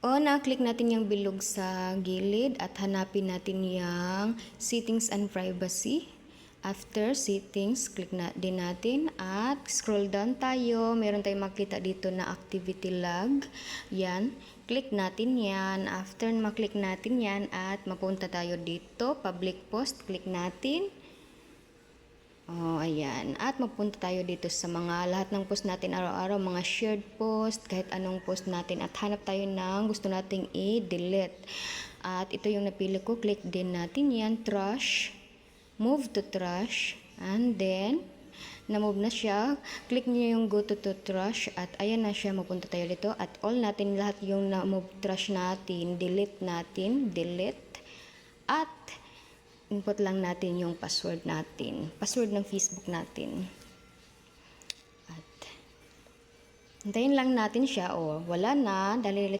O na-click natin yung bilog sa gilid at hanapin natin yung settings and privacy. After settings, click na din natin at scroll down tayo. Meron tayong makita dito na activity log. Yan. Click natin yan. After maklik natin yan at mapunta tayo dito. Public post. Click natin. Ayan. At mapunta tayo dito sa mga lahat ng post natin araw-araw, mga shared post, kahit anong post natin. At hanap tayo ng gusto nating i-delete. At ito yung napili ko. Click din natin yan. Trash. Move to trash. And then, na-move na siya. Click niyo yung go to trash. At ayan na siya. Mapunta tayo dito. At all natin, lahat yung na-move trash natin, delete natin. Delete. At input lang natin yung password natin. Password ng Facebook natin. At hintayin lang natin siya. Wala na. Dali